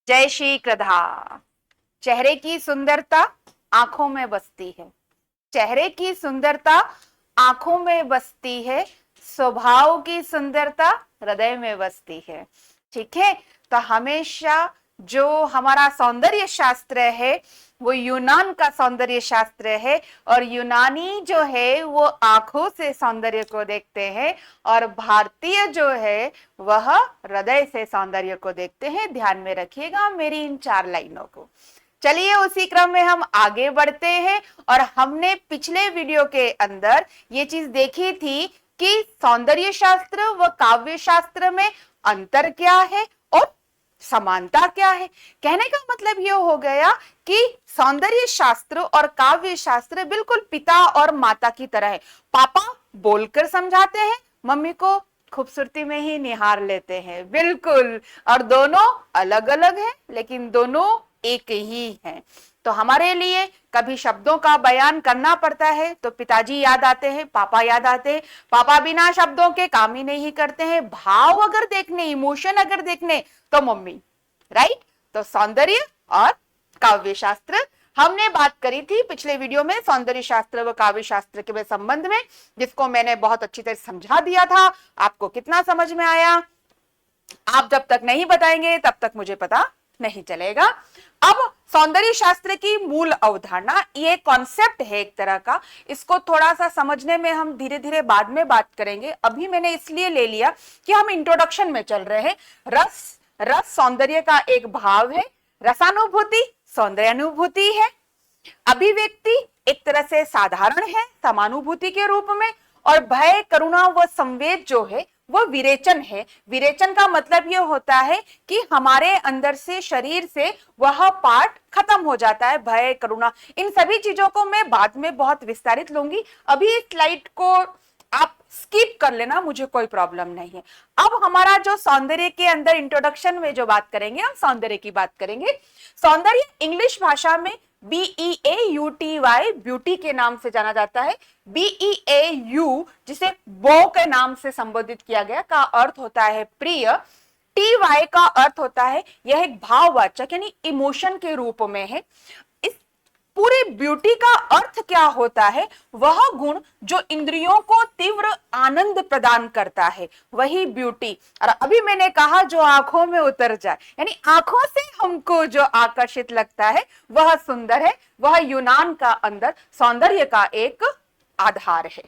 जय श्री कृष्णा। चेहरे की सुंदरता आंखों में बसती है। चेहरे की सुंदरता आंखों में बसती है, स्वभाव की सुंदरता हृदय में बसती है। ठीक है, तो हमेशा जो हमारा सौंदर्य शास्त्र है वो यूनान का सौंदर्य शास्त्र है, और यूनानी जो है वो आंखों से सौंदर्य को देखते हैं, और भारतीय जो है वह हृदय से सौंदर्य को देखते हैं। ध्यान में रखिएगा मेरी इन 4 लाइनों को। चलिए उसी क्रम में हम आगे बढ़ते हैं, और हमने पिछले वीडियो के अंदर ये चीज देखी थी कि सौंदर्य शास्त्र व काव्य शास्त्र में अंतर क्या है और समानता क्या है। कहने का मतलब ये हो गया कि सौंदर्य शास्त्र और काव्य शास्त्र बिल्कुल पिता और माता की तरह है। पापा बोलकर समझाते हैं, मम्मी को खूबसूरती में ही निहार लेते हैं, बिल्कुल। और दोनों अलग अलग हैं लेकिन दोनों एक ही हैं। तो हमारे लिए कभी शब्दों का बयान करना पड़ता है तो पिताजी याद आते हैं, पापा याद आते हैं। पापा बिना शब्दों के काम ही नहीं करते हैं। भाव अगर देखने, इमोशन अगर देखने तो मम्मी, राइट। तो सौंदर्य और काव्य शास्त्र हमने बात करी थी पिछले वीडियो में, सौंदर्य शास्त्र व काव्य शास्त्र के संबंध में, जिसको मैंने बहुत अच्छी तरह समझा दिया था। आपको कितना समझ में आया? आप जब तक नहीं बताएंगे तब तक मुझे पता नहीं चलेगा। अब सौंदर्य शास्त्र की मूल अवधारणा, ये कॉन्सेप्ट है एक तरह का, इसको थोड़ा सा समझने में हम धीरे धीरे बाद में बात करेंगे। अभी मैंने इसलिए ले लिया कि हम इंट्रोडक्शन में चल रहे हैं। रस सौंदर्य का एक भाव है, रसानुभूति सौंदर्यानुभूति है, अभिव्यक्ति एक तरह से साधारण है समानुभूति के रूप में, और भय करुणा व संवेद जो है वो विरेचन है। विरेचन का मतलब ये होता है कि हमारे अंदर से, शरीर से वह पार्ट खत्म हो जाता है। भय करुणा, इन सभी चीजों को मैं बाद में बहुत विस्तारित लूंगी। अभी इस स्लाइड को आप स्किप कर लेना, मुझे कोई प्रॉब्लम नहीं है। अब हमारा जो सौंदर्य के अंदर इंट्रोडक्शन में जो बात करेंगे, हम सौंदर्य की बात करेंगे। सौंदर्य इंग्लिश भाषा में BEAUTY, ब्यूटी के नाम से जाना जाता है। BEAU जिसे बो के नाम से संबोधित किया गया, का अर्थ होता है प्रिय। TY का अर्थ होता है, यह एक भाववाचक यानी इमोशन के रूप में है। इस पूरी ब्यूटी का अर्थ क्या होता है? वह गुण जो इंद्रियों को तीव्र आनंद प्रदान करता है, वही ब्यूटी। और अभी मैंने कहा जो आंखों में उतर जाए, यानी आंखों से हमको जो आकर्षित लगता है वह सुंदर है। वह यूनान का अंदर सौंदर्य का एक आधार है।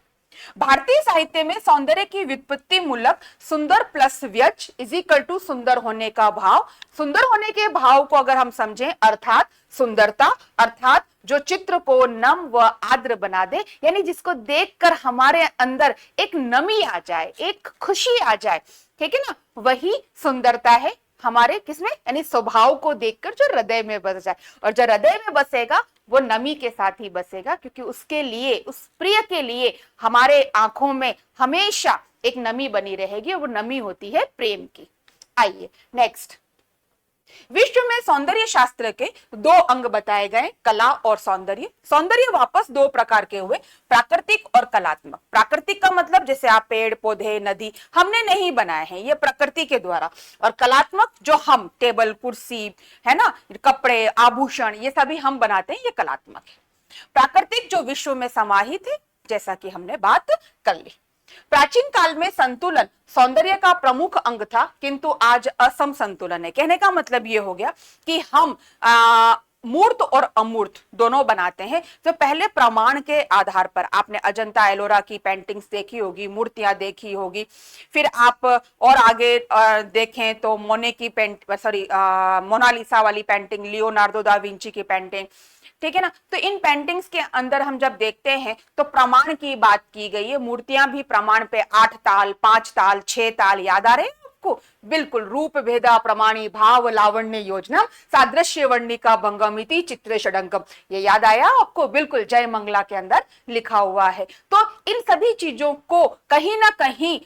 भारतीय साहित्य में सौंदर्य की व्युत्पत्ति मूलक सुंदर प्लस व्यच इज इक्वल टू सुंदर होने का भाव। सुंदर होने के भाव को अगर हम समझें, अर्थात सुंदरता, अर्थात जो चित्र को नम व आर्द्र बना दे, यानी जिसको देखकर हमारे अंदर एक नमी आ जाए, एक खुशी आ जाए, ठीक है ना, वही सुंदरता है हमारे किसमें, यानी स्वभाव को देखकर जो हृदय में बस जाए। और जो हृदय में बसेगा वो नमी के साथ ही बसेगा, क्योंकि उसके लिए, उस प्रिय के लिए हमारे आंखों में हमेशा एक नमी बनी रहेगी, वो नमी होती है प्रेम की। आइए नेक्स्ट। विश्व में सौंदर्य शास्त्र के 2 अंग बताए गए, कला और सौंदर्य। सौंदर्य वापस 2 प्रकार के हुए, प्राकृतिक और कलात्मक। प्राकृतिक का मतलब जैसे आप पेड़ पौधे, नदी हमने नहीं बनाए हैं, ये प्रकृति के द्वारा। और कलात्मक जो हम, टेबल कुर्सी है ना, कपड़े आभूषण, ये सभी हम बनाते हैं, ये कलात्मक है। प्राकृतिक जो विश्व में समाहित है, जैसा कि हमने बात कर ली। प्राचीन काल में संतुलन सौंदर्य का प्रमुख अंग था, किंतु आज असम संतुलन है। कहने का मतलब ये हो गया कि हम मूर्त और अमूर्त दोनों बनाते हैं। जो पहले प्रमाण के आधार पर, आपने अजंता एलोरा की पेंटिंग्स देखी होगी, मूर्तियां देखी होगी, फिर आप और आगे देखें तो मोने की मोनालिसा वाली पेंटिंग, लियोनार्डो दा विंची की पेंटिंग, ठीक है ना। तो इन पेंटिंग्स के अंदर हम जब देखते हैं तो प्रमाण की बात की गई है। मूर्तियां भी प्रमाण पे 8 ताल, 5 ताल, 6 ताल, याद आ रहे हैं आपको? बिल्कुल। रूप भेदा प्रमाणी भाव लावण्य योजना सादृश्य वर्णिका भंगमिति चित्र षडंगम, ये याद आया आपको? बिल्कुल, जय मंगला के अंदर लिखा हुआ है। तो इन सभी चीजों को कहीं ना कहीं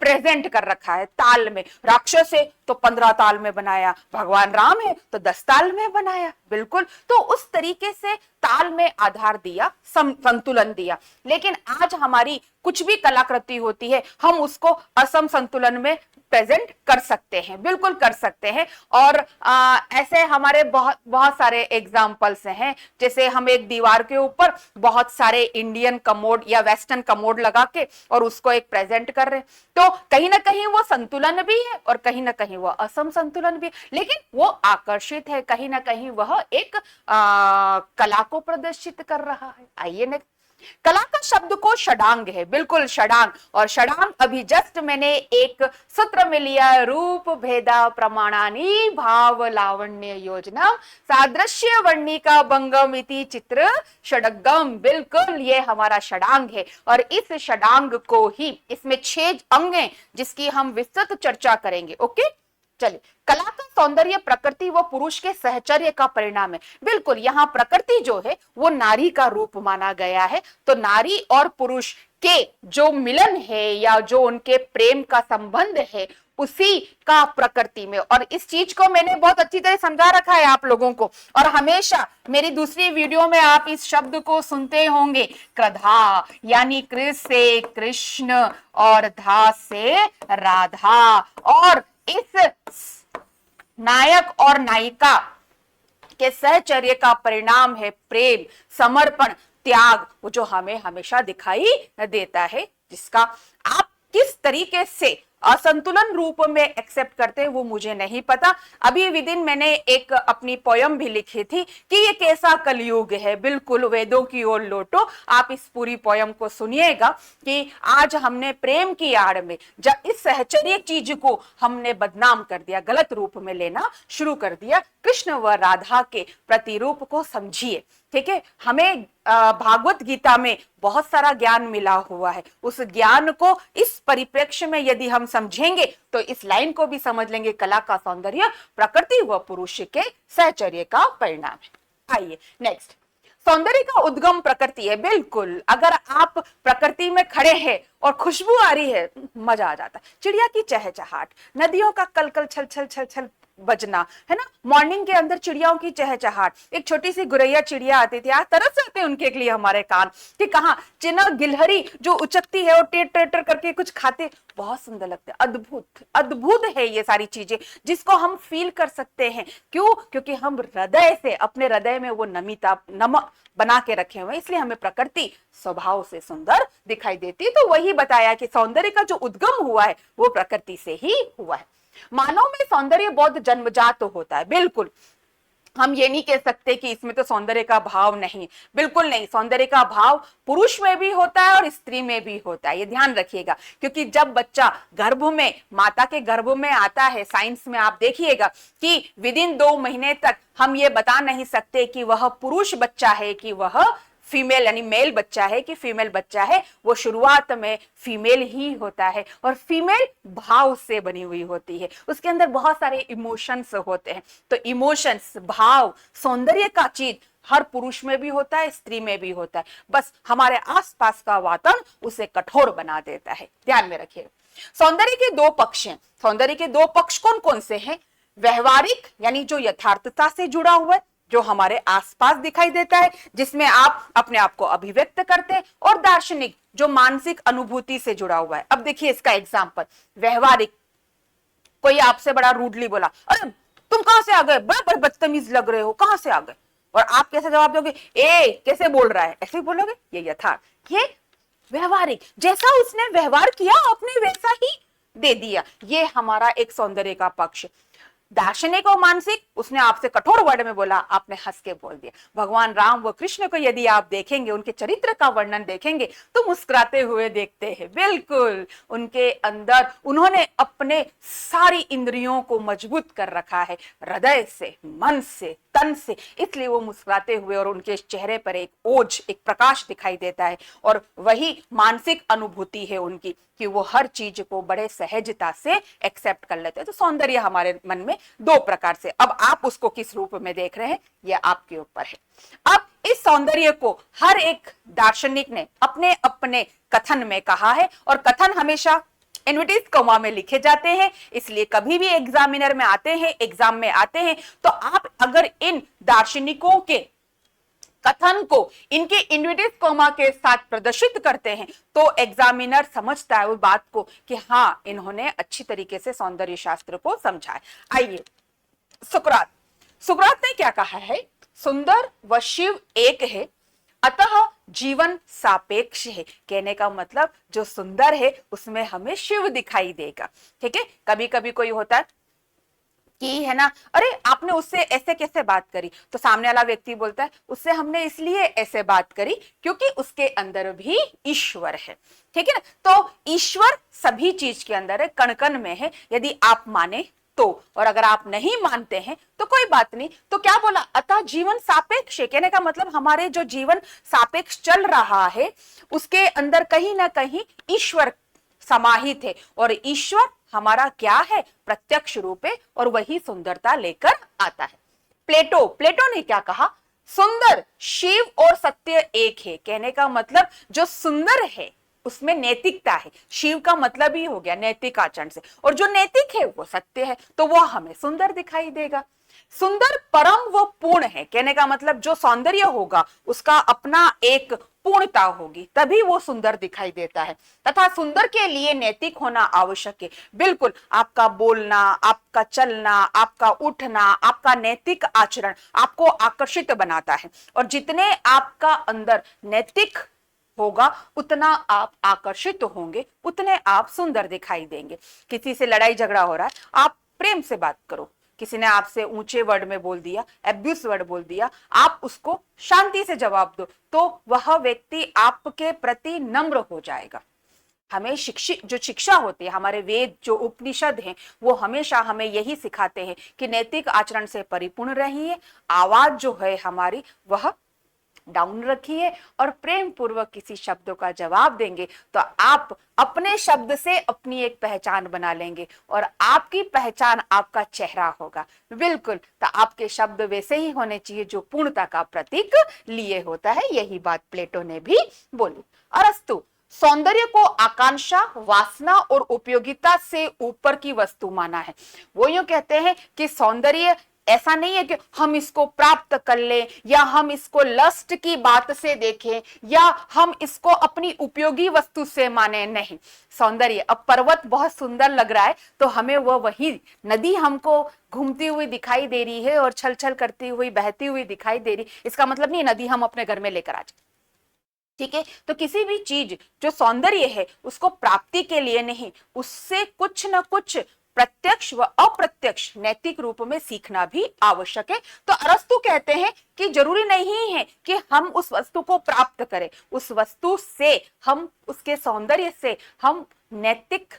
प्रेजेंट कर रखा है ताल में। राक्षस है तो 15 ताल में बनाया, भगवान राम है तो 10 ताल में बनाया, बिल्कुल। तो उस तरीके से ताल में आधार दिया, संतुलन दिया। लेकिन आज हमारी कुछ भी कलाकृति होती है, हम उसको असम संतुलन में प्रेजेंट कर सकते हैं, बिल्कुल कर सकते हैं। और ऐसे हमारे बहुत बहुत सारे एग्जाम्पल्स हैं। जैसे हम एक दीवार के ऊपर बहुत सारे इंडियन कमोड या वेस्टर्न कमोड लगा के और उसको एक प्रेजेंट कर रहे हैं, तो कहीं ना कहीं वो संतुलन भी है और कहीं ना कहीं वो असम संतुलन भी है, लेकिन वो आकर्षित है, कहीं ना कहीं वह एक कला को प्रदर्शित कर रहा है। आइए नेक्स्ट, कला का शब्द को षडांग है, बिल्कुल षडांग। और षडांग अभी जस्ट मैंने एक सूत्र में लिया, रूप भेदा प्रमाणानी भाव लावण्य योजना सादृश्य वर्णिका भंगम इति चित्र षडगम, बिल्कुल ये हमारा षडांग है। और इस षडांग को ही, इसमें 6 अंग हैं जिसकी हम विस्तृत चर्चा करेंगे। ओके, चलिए, कला का सौंदर्य प्रकृति व पुरुष के सहचर्य का परिणाम है। बिल्कुल, यहाँ प्रकृति जो है वो नारी का रूप माना गया है, तो नारी और पुरुष के जो मिलन है या जो उनके प्रेम का संबंध है उसी का प्रकृति में। और इस चीज को मैंने बहुत अच्छी तरह समझा रखा है आप लोगों को, और हमेशा मेरी दूसरी वीडियो में आप इस शब्द को सुनते होंगे, कृधा, यानी कृ से कृष्ण और धा से राधा। और इस नायक और नायिका के सहचर्य का परिणाम है प्रेम, समर्पण, त्याग, वो जो हमें हमेशा दिखाई देता है, जिसका आप किस तरीके से असंतुलन रूप में एक्सेप्ट करते हैं वो मुझे नहीं पता। अभी विदिन मैंने एक अपनी पोयम भी लिखी थी कि ये कैसा कलयुग है, बिल्कुल वेदों की ओर लौटो। आप इस पूरी पोयम को सुनिएगा कि आज हमने प्रेम की आड़ में जब इस सहचर्य चीज को हमने बदनाम कर दिया, गलत रूप में लेना शुरू कर दिया। कृष्ण व राधा के प्रतिरूप को समझिए, ठीक है। हमें भागवत गीता में बहुत सारा ज्ञान मिला हुआ है, उस ज्ञान को इस परिप्रेक्ष्य में यदि हम समझेंगे तो इस लाइन को भी समझ लेंगे, कला का सौंदर्य प्रकृति व पुरुष के सहचर्य का परिणाम है। आइए नेक्स्ट, सौंदर्य का उद्गम प्रकृति है। बिल्कुल, अगर आप प्रकृति में खड़े हैं और खुशबू आ रही है, मजा आ जाता है। चिड़िया की चहचहाट, नदियों का कलकल छल छल छल छल बजना, है ना, मॉर्निंग के अंदर चिड़ियाओं की चहचहाट। एक छोटी सी गुरैया चिड़िया आती थी, आज तरस जाते हैं उनके लिए हमारे कान कि कहाँ चिना गिलहरी जो उचकती है और टेट टेट करके कुछ खाते, बहुत सुंदर लगते हैं। अद्भुत अद्भुत है ये सारी चीजें जिसको हम फील कर सकते हैं। क्यों? क्योंकि हम हृदय से, अपने हृदय में वो नमिता नमक बना के रखे हुए, इसलिए हमें प्रकृति स्वभाव से सुंदर दिखाई देती। तो वही बताया कि सौंदर्य का जो उद्गम हुआ है वो प्रकृति से ही हुआ है। मानव में सौंदर्य बहुत जन्मजात होता है। बिल्कुल, हम ये नहीं कह सकते कि इसमें तो सौंदर्य का भाव नहीं, बिल्कुल नहीं। सौंदर्य का भाव पुरुष में भी होता है और स्त्री में भी होता है, ये ध्यान रखिएगा। क्योंकि जब बच्चा गर्भ में, माता के गर्भ में आता है, साइंस में आप देखिएगा कि विदिन 2 महीने तक हम ये बता नहीं सकते कि वह पुरुष बच्चा है कि वह फीमेल यानी मेल बच्चा है कि फीमेल बच्चा है। वो शुरुआत में फीमेल ही होता है और फीमेल भाव से बनी हुई होती है, उसके अंदर बहुत सारे इमोशंस होते हैं। तो इमोशंस, भाव, सौंदर्य का चीज हर पुरुष में भी होता है, स्त्री में भी होता है, बस हमारे आसपास का वातावरण उसे कठोर बना देता है। ध्यान में रखिए, सौंदर्य के 2 पक्ष हैं। सौंदर्य के 2 पक्ष कौन कौन से हैं? व्यवहारिक यानी जो यथार्थता से जुड़ा हुआ है, जो हमारे आसपास दिखाई देता है, जिसमें आप अपने आप को अभिव्यक्त करते हैं, और दार्शनिक जो मानसिक अनुभूति से जुड़ा हुआ है। अब देखिए इसका एग्जांपल, व्यवहारिक, कोई आपसे बड़ा रूडली बोला, अरे तुम कहां से आ गए, बड़ा बदतमीज लग रहे हो, कहां से आ गए, और आप कैसे जवाब दोगे? ए कैसे बोल रहा है, ऐसे ही बोलोगे? ये यथार्थ, ये व्यवहारिक, जैसा उसने व्यवहार किया आपने वैसा ही दे दिया, ये हमारा एक सौंदर्य का पक्ष। दार्शनिक और मानसिक, उसने आपसे कठोर वर्ड में बोला, आपने हंस के बोल दिया। भगवान राम व कृष्ण को यदि आप देखेंगे, उनके चरित्र का वर्णन देखेंगे तो मुस्कुराते हुए देखते हैं। बिल्कुल, उनके अंदर उन्होंने अपने सारी इंद्रियों को मजबूत कर रखा है, हृदय से, मन से, तन से, इसलिए वो मुस्कुराते हुए, और उनके चेहरे पर एक ओज, एक प्रकाश दिखाई देता है। और वही मानसिक अनुभूति है उनकी कि वो हर चीज को बड़े सहजता से एक्सेप्ट कर लेते हैं। तो सौंदर्य हमारे मन में 2 प्रकार से, अब आप उसको किस रूप में देख रहे हैं ये आपके ऊपर है। अब इस सौंदर्य को हर एक दार्शनिक ने अपने अपने कथन में कहा है, और कथन हमेशा इन्वर्टेड कॉमा में लिखे जाते हैं, इसलिए कभी भी एग्जामिनर में आते हैं, एग्जाम में आते हैं, तो आप अगर इन दार्शनिकों के कथन को इनके इन्वर्टेड कॉमा के साथ प्रदर्शित करते हैं तो एग्जामिनर समझता है उस बात को कि हाँ, इन्होंने अच्छी तरीके से सौंदर्य शास्त्र को समझा है। आइए, सुकरात सुकरात ने क्या कहा है? सुंदर व शिव एक है, अतः जीवन सापेक्ष है। कहने का मतलब जो सुंदर है उसमें हमें शिव दिखाई देगा। ठीक है, कभी कभी कोई होता है कि है ना, अरे आपने उससे ऐसे कैसे बात करी, तो सामने वाला व्यक्ति बोलता है उससे हमने इसलिए ऐसे बात करी क्योंकि उसके अंदर भी ईश्वर है। ठीक है ना, तो ईश्वर सभी चीज के अंदर है, कण कण में है, यदि आप माने तो, और अगर आप नहीं मानते हैं तो कोई बात नहीं। तो क्या बोला? अतः जीवन सापेक्ष है। कहने का मतलब हमारे जो जीवन सापेक्ष चल रहा है उसके अंदर कहीं ना कहीं ईश्वर समाहित है, और ईश्वर हमारा क्या है? प्रत्यक्ष रूप है, और वही सुंदरता लेकर आता है। प्लेटो ने क्या कहा? सुंदर, शिव और सत्य एक है। कहने का मतलब जो सुंदर है उसमें नैतिकता है, शिव का मतलब ही हो गया नैतिक आचरण से, और जो नैतिक है वो सत्य है, तो वो हमें सुंदर दिखाई देगा। सुंदर परम व पूर्ण है। कहने का मतलब जो सौंदर्य होगा उसका अपना एक पूर्णता होगी, तभी वो सुंदर दिखाई देता है। तथा सुंदर के लिए नैतिक होना आवश्यक है। बिल्कुल, आपका बोलना, आपका चलना, आपका उठना, आपका नैतिक आचरण आपको आकर्षित बनाता है, और जितने आपका अंदर नैतिक होगा उतना आप आकर्षित होंगे, उतने आप सुंदर दिखाई देंगे। किसी से लड़ाई झगड़ा हो रहा है, आप प्रेम से बात करो। किसी ने आपसे ऊंचे वर्ड में बोल दिया, एब्यूज वर्ड बोल दिया, आप उसको शांति से जवाब दो, तो वह व्यक्ति आपके प्रति नम्र हो जाएगा। हमें जो शिक्षा होती है, हमारे वेद जो उपनिषद हैं, वो हमेशा हमें यही सिखाते हैं कि नैतिक आचरण से परिपूर्ण रहिए, आवाज जो है हमारी वह डाउन रखिए, और प्रेम पूर्वक किसी शब्दों का जवाब देंगे तो आप अपने शब्द से अपनी एक पहचान बना लेंगे, और आपकी पहचान आपका चेहरा होगा। बिल्कुल, तो आपके शब्द वैसे ही होने चाहिए जो पूर्णता का प्रतीक लिए होता है। यही बात प्लेटो ने भी बोली। अरस्तु सौंदर्य को आकांक्षा, वासना और उपयोगिता से ऊपर की वस्तु माना है। वो यूं कहते हैं कि सौंदर्य ऐसा नहीं है कि हम इसको प्राप्त कर लें, या हम इसको लस्ट की बात से देखें, या हम इसको अपनी उपयोगी वस्तु से माने। नहीं, सौंदर्य, अब पर्वत बहुत सुंदर लग रहा है तो हमें वही नदी हमको घूमती हुई दिखाई दे रही है और छल छल करती हुई बहती हुई दिखाई दे रही, इसका मतलब नहीं नदी हम अपने घर में लेकर आ जाए। ठीक है, तो किसी भी चीज जो सौंदर्य है उसको प्राप्ति के लिए नहीं, उससे कुछ न कुछ प्रत्यक्ष व अप्रत्यक्ष नैतिक रूप में सीखना भी आवश्यक है। तो अरस्तु कहते हैं कि जरूरी नहीं है कि हम उस वस्तु को प्राप्त करें, उस वस्तु से हम, उसके सौंदर्य से हम नैतिक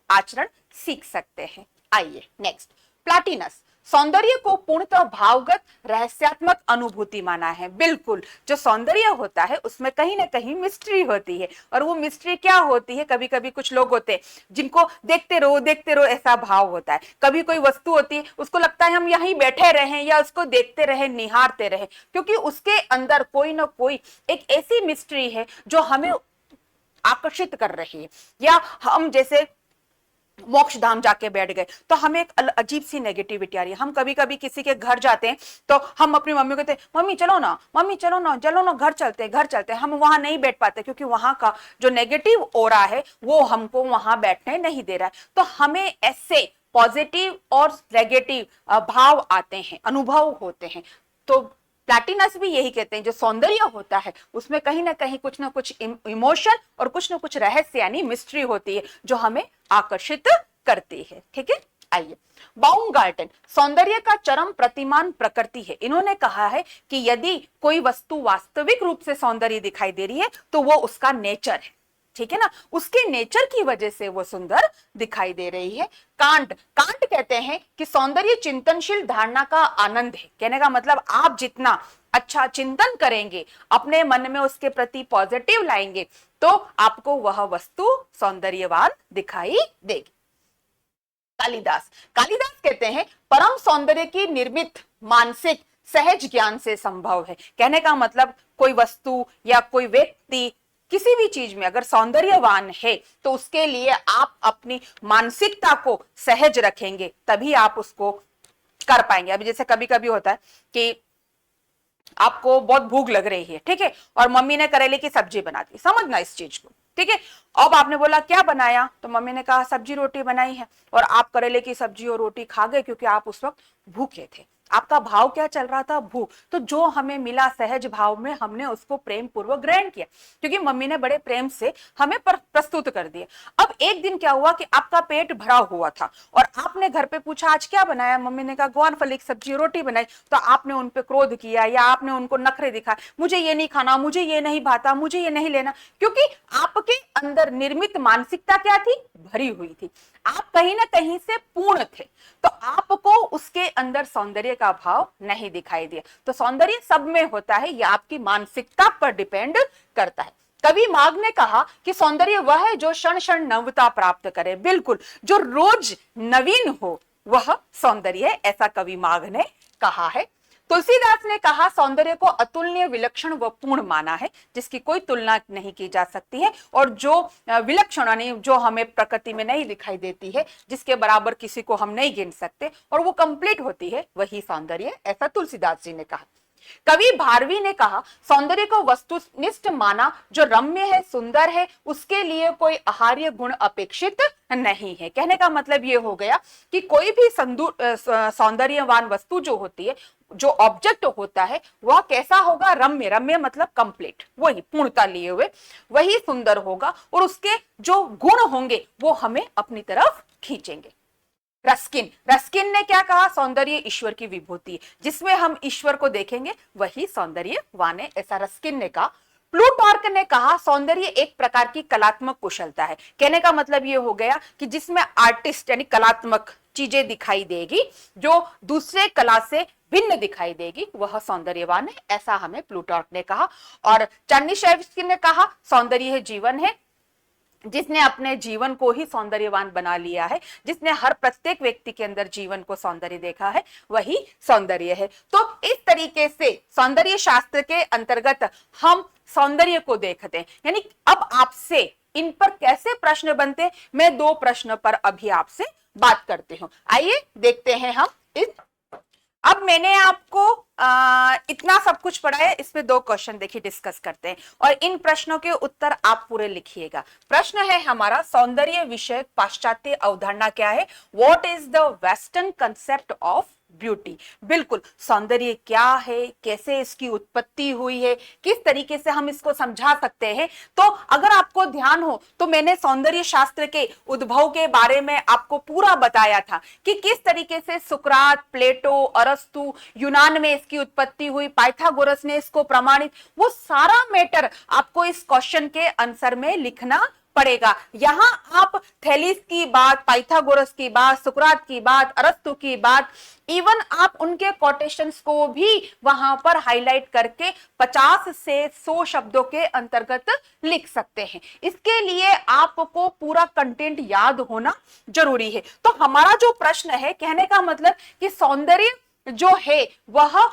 आचरण सीख सकते हैं। आइए नेक्स्ट, प्लाटिनस सौंदर्य को पूर्णतः भावगत रहस्यात्मक अनुभूति माना है। बिल्कुल, जो सौंदर्य होता है उसमें कहीं ना कहीं मिस्ट्री होती है, और वो मिस्ट्री क्या होती है? कभी कभी कुछ लोग होते हैं जिनको देखते रहो ऐसा भाव होता है। कभी कोई वस्तु होती है उसको लगता है हम यहीं बैठे रहें या उसको देखते रहे, निहारते रहे, क्योंकि उसके अंदर कोई ना कोई एक ऐसी मिस्ट्री है जो हमें आकर्षित कर रही है। या हम जैसे मोक्ष धाम जाके बैठ गए तो हमें एक अजीब सी नेगेटिविटी आ रही है। हम कभी कभी किसी के घर जाते हैं तो हम अपनी मम्मी को कहते हैं मम्मी चलो ना, मम्मी चलो ना, चलो ना, घर चलते हैं, घर चलते हैं। हम वहां नहीं बैठ पाते क्योंकि वहां का जो नेगेटिव ओरा है वो हमको वहां बैठने नहीं दे रहा है। तो हमें ऐसे पॉजिटिव और नेगेटिव भाव आते हैं, अनुभव होते हैं। तो प्लैटिनस भी यही कहते हैं, जो सौंदर्य होता है उसमें कहीं ना कहीं कुछ ना कुछ इमोशन और कुछ ना कुछ रहस्य यानी मिस्ट्री होती है जो हमें आकर्षित करती है। ठीक है, आइए, बाउमगार्टन सौंदर्य का चरम प्रतिमान प्रकृति है। इन्होंने कहा है कि यदि कोई वस्तु वास्तविक रूप से सौंदर्य दिखाई दे रही है तो वो उसका नेचर है। ठीक है ना, उसके नेचर की वजह से वो सुंदर दिखाई दे रही है। कांट कहते हैं कि सौंदर्य चिंतनशील धारणा का आनंद है। कहने का मतलब आप जितना अच्छा चिंतन करेंगे, अपने मन में उसके प्रति पॉजिटिव लाएंगे, तो आपको वह वस्तु सौंदर्यवान दिखाई देगी। कालिदास कहते हैं परम सौंदर्य की निर्मित मानसिक सहज ज्ञान से संभव है। कहने का मतलब कोई वस्तु या कोई व्यक्ति किसी भी चीज में अगर सौंदर्यवान है तो उसके लिए आप अपनी मानसिकता को सहज रखेंगे, तभी आप उसको कर पाएंगे। अभी जैसे कभी कभी होता है कि आपको बहुत भूख लग रही है, ठीक है, और मम्मी ने करेले की सब्जी बना दी, समझना इस चीज को, ठीक है। अब आपने बोला क्या बनाया, तो मम्मी ने कहा सब्जी रोटी बनाई है, और आप करेले की सब्जी और रोटी खा गए क्योंकि आप उस वक्त भूखे थे। आपका भाव क्या चल रहा था, भूख। तो जो हमें मिला सहज भाव में हमने उसको प्रेम पूर्वक ग्रहण किया, क्योंकि मम्मी ने बड़े प्रेम से हमें प्रस्तुत कर दिए। अब एक दिन क्या हुआ कि आपका पेट भरा हुआ था और आपने घर पे पूछा आज क्या बनाया, मम्मी ने कहा ग्वार फली की सब्जी रोटी बनाई, तो आपने उन पे क्रोध किया या आपने उनको नखरे दिखाए, मुझे ये नहीं खाना, मुझे ये नहीं भाता, मुझे ये नहीं लेना, क्योंकि आपके अंदर निर्मित मानसिकता क्या थी, भरी हुई थी। आप कहीं ना कहीं से पूर्ण थे, तो आपको उसके अंदर सौंदर्य का भाव नहीं दिखाई दिया। तो सौंदर्य सब में होता है, यह आपकी मानसिकता पर डिपेंड करता है। कवि माघ ने कहा कि सौंदर्य वह है जो क्षण क्षण नवता प्राप्त करे, बिल्कुल, जो रोज नवीन हो वह सौंदर्य है, ऐसा कवि माघ ने कहा है। तुलसीदास ने कहा सौंदर्य को अतुलनीय, विलक्षण व पूर्ण माना है, जिसकी कोई तुलना नहीं की जा सकती है, और जो विलक्षण यानी जो हमें प्रकृति में नहीं दिखाई देती है, जिसके बराबर किसी को हम नहीं गिन सकते, और वो कंप्लीट होती है, वही सौंदर्य, ऐसा तुलसीदास जी ने कहा। कवि भारवी ने कहा सौंदर्य को वस्तुनिष्ठ माना, जो रम्य है, सुंदर है, उसके लिए कोई आहार्य गुण अपेक्षित नहीं है। कहने का मतलब ये हो गया कि कोई भी सौंदर्यवान वस्तु जो होती है, जो ऑब्जेक्ट होता है, वह कैसा होगा, रम्य। रम्य मतलब कंप्लीट, वही पूर्णता लिए हुए, वही सुंदर होगा, और उसके जो गुण होंगे वो हमें अपनी तरफ खींचेंगे। रस्किन, रस्किन ने क्या कहा, सौंदर्य ईश्वर की विभूति है, जिसमें हम ईश्वर को देखेंगे वही सौंदर्यवान है, ऐसा रस्किन ने कहा। प्लूटार्क ने कहा सौंदर्य एक प्रकार की कलात्मक कुशलता है। कहने का मतलब ये हो गया कि जिसमें आर्टिस्ट यानी कलात्मक चीजें दिखाई देगी, जो दूसरे कला से भिन्न दिखाई देगी, वह सौंदर्यवान है, ऐसा हमें प्लूटार्क ने कहा। और चार्निशेव्स्की ने कहा सौंदर्य है जीवन है, जिसने अपने जीवन को ही सौंदर्यवान बना लिया है, जिसने हर प्रत्येक व्यक्ति के अंदर जीवन को सौंदर्य देखा है, वही सौंदर्य है। तो इस तरीके से सौंदर्य शास्त्र के अंतर्गत हम सौंदर्य को देखते हैं। यानी अब आपसे इन पर कैसे प्रश्न बनते, मैं दो प्रश्न पर अभी आपसे बात करती हूं। आइए देखते हैं हम इस। अब मैंने आपको इतना सब कुछ पढ़ा है, इस पे दो क्वेश्चन देखिए डिस्कस करते हैं, और इन प्रश्नों के उत्तर आप पूरे लिखिएगा। प्रश्न है हमारा, सौंदर्य विषयक पाश्चात्य अवधारणा क्या है, what is the western concept of beauty. बिल्कुल, सौंदर्य क्या है, कैसे इसकी उत्पत्ति हुई है, किस तरीके से हम इसको समझा सकते हैं। तो अगर आपको ध्यान हो तो मैंने सौंदर्य शास्त्र के उद्भव के बारे में आपको पूरा बताया था कि किस तरीके से सुकरात, प्लेटो, अरस्तु, यूनान में इसकी उत्पत्ति हुई, पाइथागोरस ने इसको प्रमाणित, वो सारा मैटर आपको इस क्वेश्चन के आंसर में लिखना पड़ेगा। यहां आप थेलिस की बात, पाइथागोरस की बात, सुकरात की बात, अरस्तु की बात, इवन आप उनके कोटेशंस को भी वहां पर हाईलाइट करके 50 से 100 शब्दों के अंतर्गत लिख सकते हैं। इसके लिए आपको पूरा कंटेंट याद होना जरूरी है। तो हमारा जो प्रश्न है, कहने का मतलब कि सौंदर्य जो है वह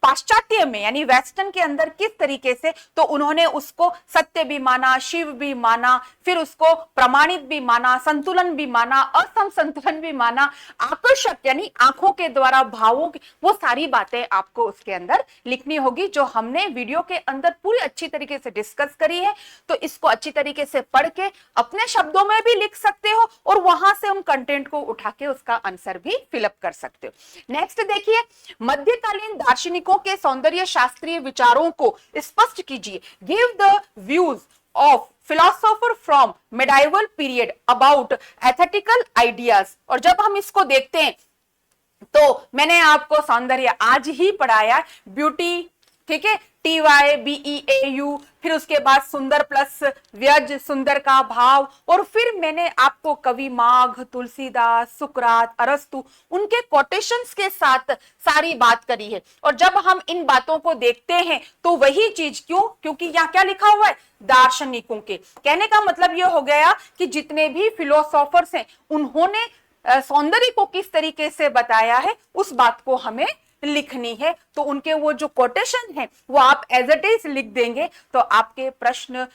पाश्चात्य में यानी वेस्टर्न के अंदर किस तरीके से, तो उन्होंने उसको सत्य भी माना, शिव भी माना, फिर उसको प्रमाणित भी माना, संतुलन भी माना, असम संतुलन भी माना, आकर्षक यानी आंखों के द्वारा भावों की, वो सारी बातें आपको उसके अंदर लिखनी होगी, जो हमने वीडियो के अंदर पूरी अच्छी तरीके से डिस्कस करी है। तो इसको अच्छी तरीके से पढ़ के अपने शब्दों में भी लिख सकते हो, और वहां से उन कंटेंट को उठा के उसका आंसर भी फिलअप कर सकते हो। नेक्स्ट देखिए, मध्यकालीन दार्शनिकों के सौंदर्य शास्त्रीय विचारों को स्पष्ट कीजिए। Give the views of philosopher from medieval period about aesthetical ideas. और जब हम इसको देखते हैं तो मैंने आपको सौंदर्य आज ही पढ़ाया, ब्यूटी, ठीक है, TYBEAU, फिर उसके बाद सुंदर प्लस व्यज, सुंदर का भाव, और फिर मैंने आपको कवि माघ, तुलसीदास, सुकरात, अरस्तु, उनके कोटेशंस के साथ सारी बात करी है। और जब हम इन बातों को देखते हैं तो वही चीज, क्यों, क्योंकि यहाँ क्या लिखा हुआ है, दार्शनिकों के। कहने का मतलब यह हो गया कि जितने भी फिलोसोफर्स हैं उन्होंने सौंदर्य को किस तरीके से बताया है, उस बात को हमें लिखनी है। तो उनके वो जो कोटेशन है वो आप एज इट इज लिख देंगे, तो आपके प्रश्न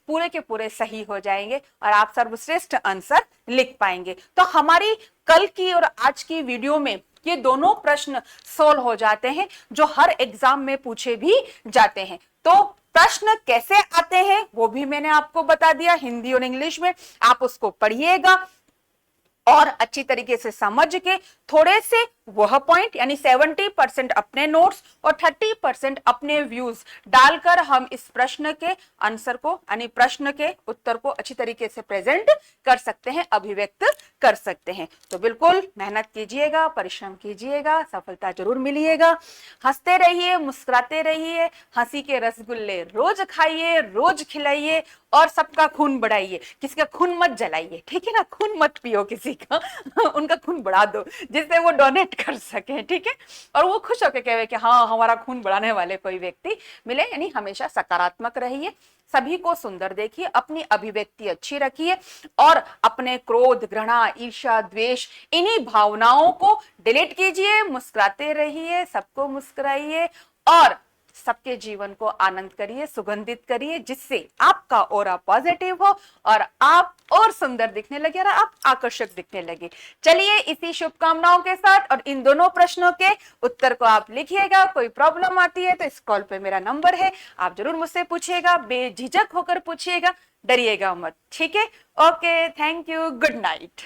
पूरे के पूरे सही हो जाएंगे और आप सर्वश्रेष्ठ आंसर लिख पाएंगे। तो हमारी कल की और आज की वीडियो में ये दोनों प्रश्न सोल्व हो जाते हैं जो हर एग्जाम में पूछे भी जाते हैं। तो प्रश्न कैसे आते हैं वो भी मैंने आपको बता दिया, हिंदी और इंग्लिश में। आप उसको पढ़िएगा और अच्छी तरीके से समझ के थोड़े से वह पॉइंट यानी 70% अपने नोट्स और 30% अपने व्यूज डालकर हम इस प्रश्न के आंसर को यानी प्रश्न के उत्तर को अच्छी तरीके से प्रेजेंट कर सकते हैं, अभिव्यक्त कर सकते हैं। तो बिल्कुल मेहनत कीजिएगा, परिश्रम कीजिएगा, सफलता जरूर मिलिएगा। हंसते रहिए, मुस्कुराते रहिए, हंसी के रसगुल्ले रोज खाइए, रोज खिलाइए और सबका खून बढ़ाइए, किसी का खून मत जलाइए, ठीक है ना, खून मत पियो किसी का उनका खून बढ़ा दो जिससे वो डोनेट कर सके, ठीक है, और वो खुश होकर कहे कि हाँ हमारा खून बढ़ाने वाले कोई व्यक्ति मिले। यानी हमेशा सकारात्मक रहिए, सभी को सुंदर देखिए, अपनी अभिव्यक्ति अच्छी रखिए और अपने क्रोध, घृणा, ईर्ष्या, द्वेष इन्हीं भावनाओं को डिलीट कीजिए, मुस्कुराते रहिए, सबको मुस्कुराइए और सबके जीवन को आनंद करिए, सुगंधित करिए, जिससे आपका ऑरा पॉजिटिव हो और आप और सुंदर दिखने लगे और आप आकर्षक दिखने लगे। चलिए इसी शुभकामनाओं के साथ और इन दोनों प्रश्नों के उत्तर को आप लिखिएगा। कोई प्रॉब्लम आती है तो इस कॉल पे मेरा नंबर है, आप जरूर मुझसे पूछिएगा, बेझिझक होकर पूछिएगा, डरिएगा मत, ठीक है। Okay, thank you, good night.